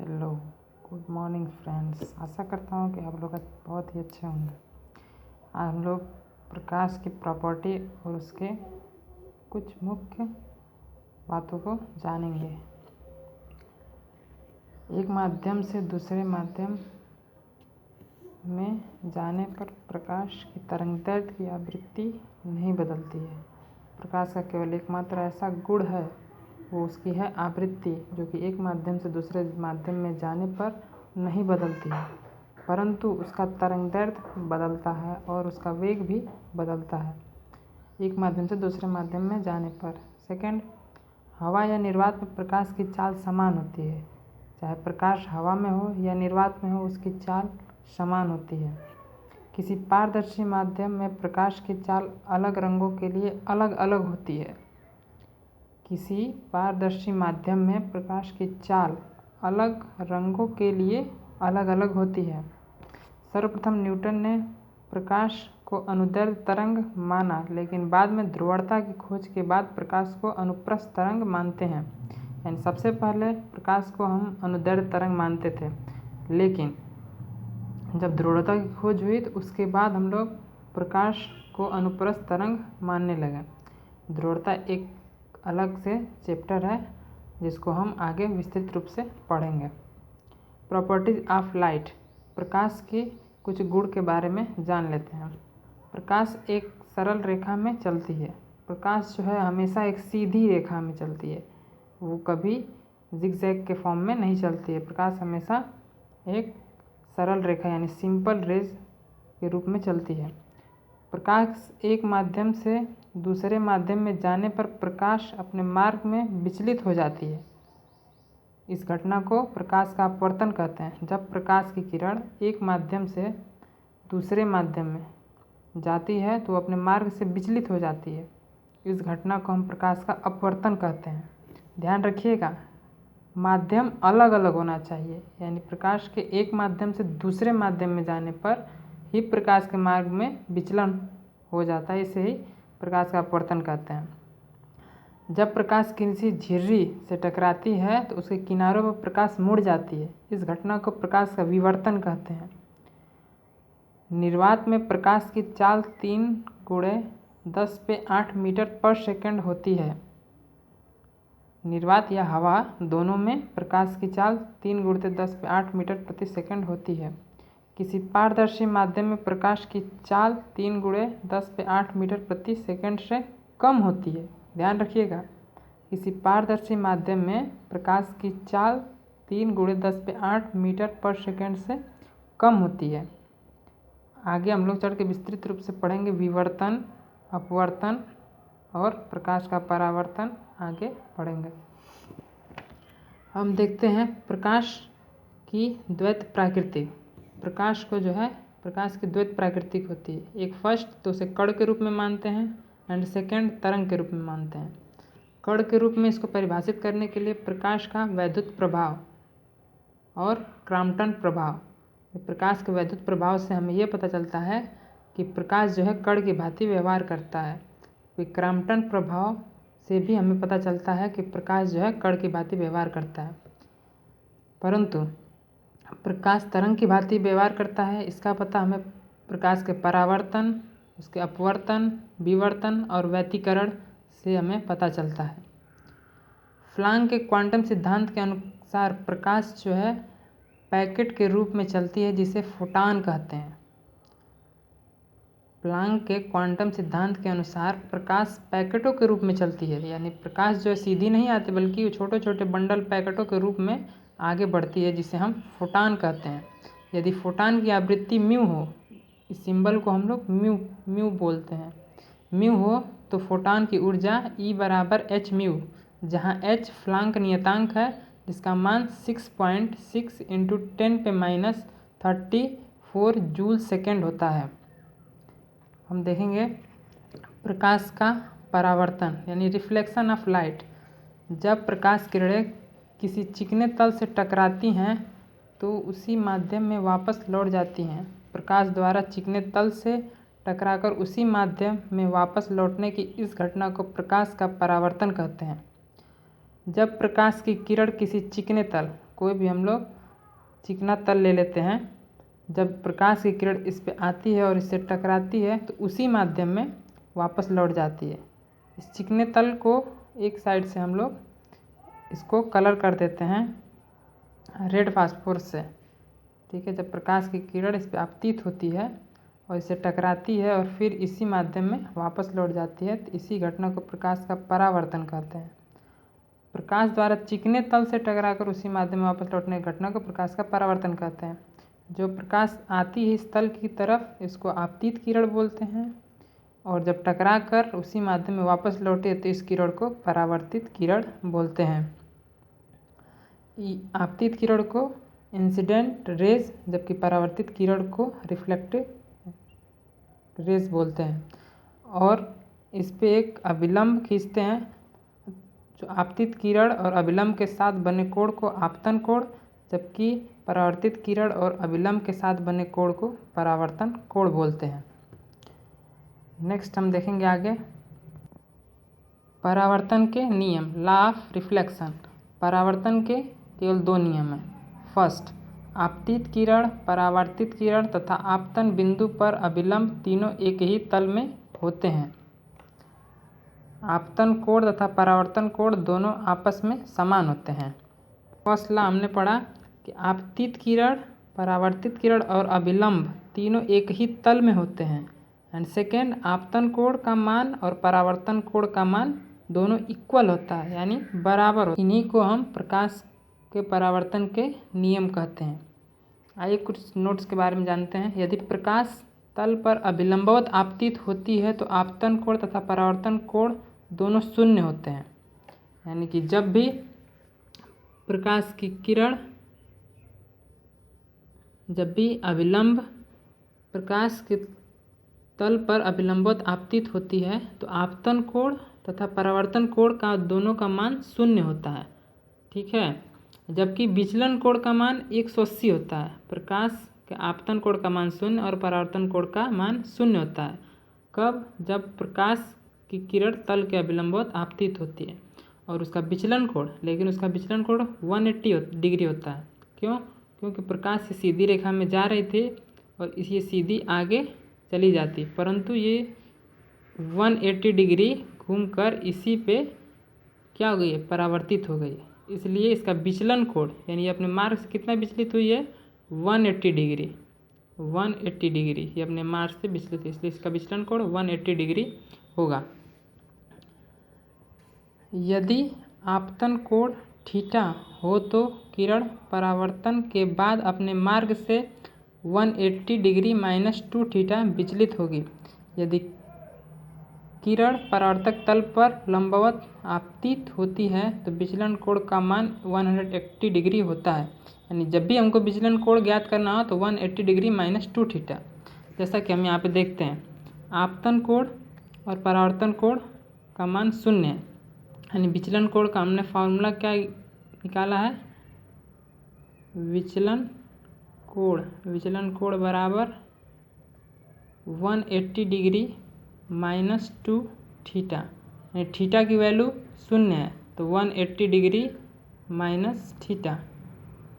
Hello, good morning friends. आशा करता हूँ कि आप लोग आज बहुत ही अच्छे होंगे। आज हम लोग प्रकाश की प्रॉपर्टी और उसके कुछ मुख्य बातों को जानेंगे। एक माध्यम से दूसरे माध्यम में जाने पर प्रकाश की तरंगदैर्घ्य की आवृत्ति नहीं बदलती है। प्रकाश का केवल एकमात्र ऐसा गुण है, वो उसकी है आवृत्ति, जो कि एक माध्यम से दूसरे माध्यम में जाने पर नहीं बदलती है, परंतु उसका तरंगदैर्घ्य बदलता है और उसका वेग भी बदलता है एक माध्यम से दूसरे माध्यम में जाने पर। सेकंड, हवा या निर्वात में प्रकाश की चाल समान होती है। चाहे प्रकाश हवा में हो या निर्वात में हो, उसकी चाल समान होती है। किसी पारदर्शी माध्यम में प्रकाश की चाल अलग रंगों के लिए अलग अलग होती है। किसी पारदर्शी माध्यम में प्रकाश की चाल अलग रंगों के लिए अलग अलग होती है। सर्वप्रथम न्यूटन ने प्रकाश को अनुदैर्घ्य तरंग माना, लेकिन बाद में ध्रुवणता की खोज के बाद प्रकाश को अनुप्रस्थ तरंग मानते हैं। यानी सबसे पहले प्रकाश को हम अनुदैर्घ्य तरंग मानते थे, लेकिन जब ध्रुवणता की खोज हुई तो उसके बाद हम लोग प्रकाश को अनुप्रस्थ तरंग मानने लगे। ध्रुवणता एक अलग से चैप्टर है, जिसको हम आगे विस्तृत रूप से पढ़ेंगे। प्रॉपर्टीज ऑफ लाइट, प्रकाश की कुछ गुण के बारे में जान लेते हैं। प्रकाश एक सरल रेखा में चलती है। प्रकाश जो है हमेशा एक सीधी रेखा में चलती है, वो कभी जिगजैग के फॉर्म में नहीं चलती है। प्रकाश हमेशा एक सरल रेखा यानी सिंपल रेज के रूप में चलती है। प्रकाश एक माध्यम से दूसरे माध्यम में जाने पर प्रकाश अपने मार्ग में विचलित हो जाती है। इस घटना को प्रकाश का अपवर्तन कहते हैं। जब प्रकाश की किरण एक माध्यम से दूसरे माध्यम में जाती है तो अपने मार्ग से विचलित हो जाती है। इस घटना को हम प्रकाश का अपवर्तन कहते हैं। ध्यान रखिएगा, माध्यम अलग अलग होना चाहिए, यानी प्रकाश के एक माध्यम से दूसरे माध्यम में जाने पर ही प्रकाश के मार्ग में विचलन हो जाता है। इसे ही प्रकाश का अपवर्तन कहते हैं। जब प्रकाश किसी झिर्री से टकराती है तो उसके किनारों पर प्रकाश मुड़ जाती है। इस घटना को प्रकाश का विवर्तन कहते हैं। निर्वात में प्रकाश की चाल 3 × 10⁸ मीटर पर सेकंड होती है। निर्वात या हवा दोनों में प्रकाश की चाल 3 × 10⁸ मीटर प्रति सेकंड होती है। किसी पारदर्शी माध्यम में प्रकाश की चाल 3 × 10⁸ मीटर प्रति सेकंड से कम होती है। ध्यान रखिएगा, किसी पारदर्शी माध्यम में प्रकाश की चाल 3 × 10⁸ मीटर पर सेकंड से कम होती है। आगे हम लोग चढ़ के विस्तृत रूप से पढ़ेंगे विवर्तन, अपवर्तन और प्रकाश का परावर्तन आगे पढ़ेंगे। हम देखते हैं प्रकाश की द्वैत प्रकृति। प्रकाश को जो है प्रकाश की द्वैत प्रकृति होती है। एक फर्स्ट तो उसे कण के रूप में मानते हैं एंड सेकंड तरंग के रूप में मानते हैं। कण के रूप में इसको परिभाषित करने के लिए प्रकाश का वैद्युत प्रभाव और क्रॉम्पटन प्रभाव। प्रकाश के वैद्युत प्रभाव से हमें यह पता चलता है कि प्रकाश जो है कण की भांति व्यवहार करता है। क्रॉम्पटन प्रभाव से भी हमें पता चलता है कि प्रकाश जो है कण की भांति व्यवहार करता है, परंतु प्रकाश तरंग की भांति व्यवहार करता है, इसका पता हमें प्रकाश के परावर्तन, उसके अपवर्तन, विवर्तन और व्यतिकरण से हमें पता चलता है। प्लैंक के क्वांटम सिद्धांत के अनुसार प्रकाश जो है पैकेट के रूप में चलती है, जिसे फोटॉन कहते हैं। प्लैंक के क्वांटम सिद्धांत के अनुसार प्रकाश पैकेटों के रूप में चलती है, यानी प्रकाश जो है सीधी नहीं आती, बल्कि छोटे छोटे बंडल पैकेटों के रूप में आगे बढ़ती है, जिसे हम फोटॉन कहते हैं। यदि फोटॉन की आवृत्ति म्यू हो, इस सिंबल को हम लोग म्यू बोलते हैं, म्यू हो तो फोटॉन की ऊर्जा E = h म्यू, जहाँ h प्लैंक नियतांक है, जिसका मान 6.6 × 10⁻34 जूल सेकेंड होता है। हम देखेंगे प्रकाश का परावर्तन यानी रिफ्लेक्शन ऑफ लाइट। जब प्रकाश किरणें किसी चिकने तल से टकराती हैं तो उसी माध्यम में वापस लौट जाती हैं। प्रकाश द्वारा चिकने तल से टकराकर उसी माध्यम में वापस लौटने की इस घटना को प्रकाश का परावर्तन कहते हैं। जब प्रकाश की किरण किसी चिकने तल कोई भी हम लोग चिकना तल ले लेते हैं, जब प्रकाश की किरण इस पे आती है और इससे टकराती है तो उसी माध्यम में वापस लौट जाती है। इस चिकने तल को एक साइड से हम लोग इसको कलर कर देते हैं रेड फास्फोरस से, ठीक है। जब प्रकाश की किरण इस पर आपतित होती है और इसे टकराती है और फिर इसी माध्यम में वापस लौट जाती है, तो इसी घटना को प्रकाश का परावर्तन कहते हैं। प्रकाश द्वारा चिकने तल से टकराकर उसी माध्यम में वापस लौटने की घटना को प्रकाश का परावर्तन कहते हैं। जो प्रकाश आती है इस तल की तरफ, इसको आपतित किरण बोलते हैं, और जब टकरा कर उसी माध्यम में वापस लौटे तो इस किरण को परावर्तित किरण बोलते हैं। आपतित किरण को इंसिडेंट रेज, जबकि परावर्तित किरण को रिफ्लेक्टिव रेज बोलते हैं। और इस पे एक अभिलंब खींचते हैं, जो आपतित किरण और अभिलंब के साथ बने कोण को आपतन कोण, जबकि परावर्तित किरण और अभिलंब के साथ बने कोण को परावर्तन कोण बोलते हैं। नेक्स्ट हम देखेंगे आगे परावर्तन के नियम, लॉ ऑफ रिफ्लेक्शन। परावर्तन के केवल 2 नियम हैं। फर्स्ट, आपतित किरण, परावर्तित किरण तथा आपतन बिंदु पर अभिलंब तीनों एक ही तल में होते हैं। आपतन कोण तथा परावर्तन कोण दोनों आपस में समान होते हैं। फर्स्ट लॉ हमने पढ़ा कि आपतित किरण, परावर्तित किरण और अभिलंब तीनों एक ही तल में होते हैं। एंड सेकेंड, आपतन कोण का मान और परावर्तन कोण का मान दोनों इक्वल होता है, यानी बराबर होता है। इन्हीं को हम प्रकाश के परावर्तन के नियम कहते हैं। आइए कुछ नोट्स के बारे में जानते हैं। यदि प्रकाश तल पर अभिलंबवत आपतित होती है तो आपतन कोण तथा परावर्तन कोण दोनों शून्य होते हैं, यानी कि जब भी प्रकाश की किरण, जब भी अभिलंब प्रकाश के तल पर अभिलंबवत आपतित होती है तो आपतन कोण तथा परावर्तन कोण का दोनों का मान शून्य होता है, ठीक है। जबकि विचलन कोण का मान 180 होता है। प्रकाश के आपतन कोण का मान 0 और परावर्तन कोण का मान 0 होता है। कब? जब प्रकाश की किरण तल के अभिलंबवत आपतित होती है। और उसका विचलन कोण, लेकिन उसका विचलन कोण 180 डिग्री होता है। क्यों? क्योंकि प्रकाश की सीधी रेखा में जा रही थी और ये सीधी आगे चली जाती, परंतु ये 180 डिग्री घूमकर इसी पे क्या हो गई है, परावर्तित हो गई है। इसलिए इसका विचलन कोण, यानी अपने मार्ग से कितना विचलित हुई है, 180 डिग्री। 180 डिग्री ये अपने मार्ग से विचलित है, इसलिए इसका विचलन कोण 180 डिग्री होगा। यदि आपतन कोण थीटा हो तो किरण परावर्तन के बाद अपने मार्ग से 180 डिग्री -2 थीटा विचलित होगी। यदि किरण परावर्तक तल पर लंबवत आपतित होती है तो विचलन कोण का मान 180 डिग्री होता है। यानी जब भी हमको विचलन कोण ज्ञात करना हो तो 180 डिग्री -2 थीटा। जैसा कि हम यहाँ पे देखते हैं, आपतन कोण और परावर्तन कोण का मान 0 है, यानी विचलन कोण का हमने फार्मूला क्या निकाला है, विचलन कोण बराबर 180 डिग्री -2 थीटा, यानी थीटा की वैल्यू 0 है तो 180 डिग्री माइनस थीटा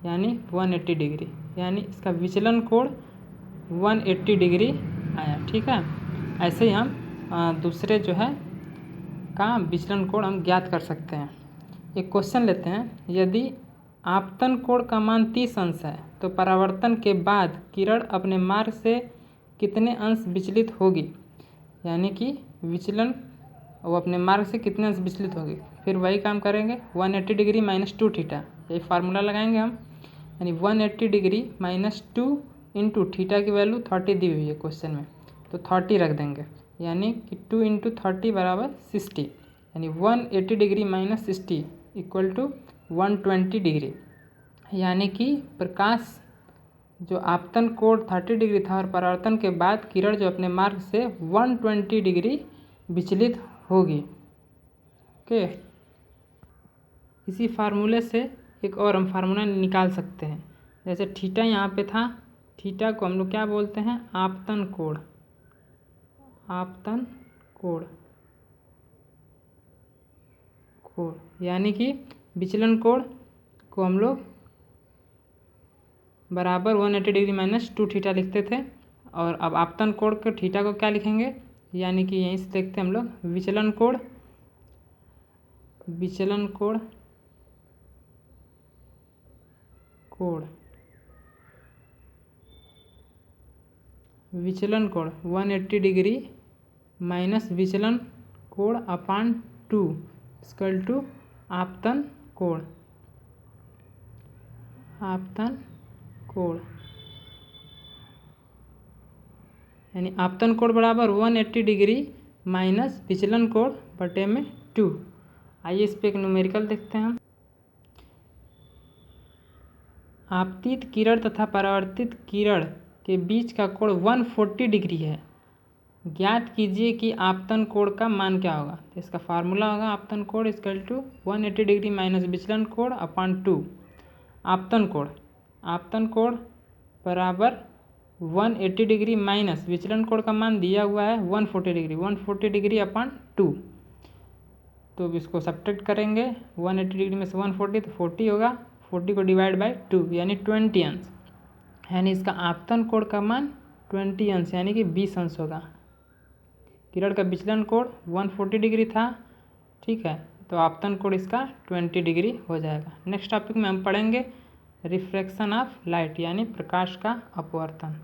यानी 180 डिग्री, यानी इसका विचलन कोण 180 डिग्री आया, ठीक है। ऐसे ही हम दूसरे जो है का विचलन कोण हम ज्ञात कर सकते हैं। एक क्वेश्चन लेते हैं, यदि आपतन कोण का मान 30 अंश है तो परावर्तन के बाद किरण अपने मार्ग से कितने अंश विचलित होगी, यानी कि विचलन वो अपने मार्ग से कितने अंश विचलित होगी। फिर वही काम करेंगे, 180 डिग्री -2 थीटा, यही फार्मूला लगाएंगे हम, यानी 180 डिग्री -2 इंटू थीटा की वैल्यू 30 दी हुई है क्वेश्चन में, तो 30 रख देंगे, यानी कि 2 × 30 बराबर 60, यानी 180 डिग्री -60 इक्वल टू 120 डिग्री। यानी कि प्रकाश जो आपतन कोण 30 डिग्री था और परावर्तन के बाद किरण जो अपने मार्ग से 120 डिग्री विचलित होगी। ओके, इसी फार्मूले से एक और हम फार्मूला निकाल सकते हैं। जैसे थीटा यहाँ पे था, थीटा को हम लोग क्या बोलते हैं, आपतन कोण। आपतन कोण यानी कि विचलन कोण को हम लोग बराबर 180 डिग्री माइनस 2 थीटा लिखते थे। और अब आपतन कोण के थीटा को क्या लिखेंगे, यानी कि यहीं से देखते हैं हम लोग विचलन कोण विचलन कोण 180 डिग्री माइनस विचलन कोण अपान 2 इक्वल टू आपतन कोण यानी आपतन कोण बराबर 180 डिग्री माइनस विचलन कोण बटे में 2। आइए इस पे एक न्यूमेरिकल देखते हैं हम। आपतित किरण तथा परावर्तित किरण के बीच का कोण 140 डिग्री है। ज्ञात कीजिए कि आपतन कोण का मान क्या होगा। तो इसका फार्मूला होगा आपतन कोण इक्वल टू 180 डिग्री माइनस विचलन कोण अपान 2। आपतन कोण बराबर 180 डिग्री माइनस विचलन कोण का मान दिया हुआ है 140 डिग्री अपान 2। तो अब इसको सब्ट्रैक्ट करेंगे, 180 डिग्री में से 140 तो 40 होगा, 40 को डिवाइड बाय 2 यानी 20 अंश, यानी इसका आपतन कोण का मान 20 अंश यानी कि 20 अंश होगा। किरण का विचलन कोण 140 डिग्री था, ठीक है, तो आपतन कोण इसका 20 डिग्री हो जाएगा। नेक्स्ट टॉपिक में हम पढ़ेंगे रिफ्रैक्शन ऑफ लाइट यानी प्रकाश का अपवर्तन।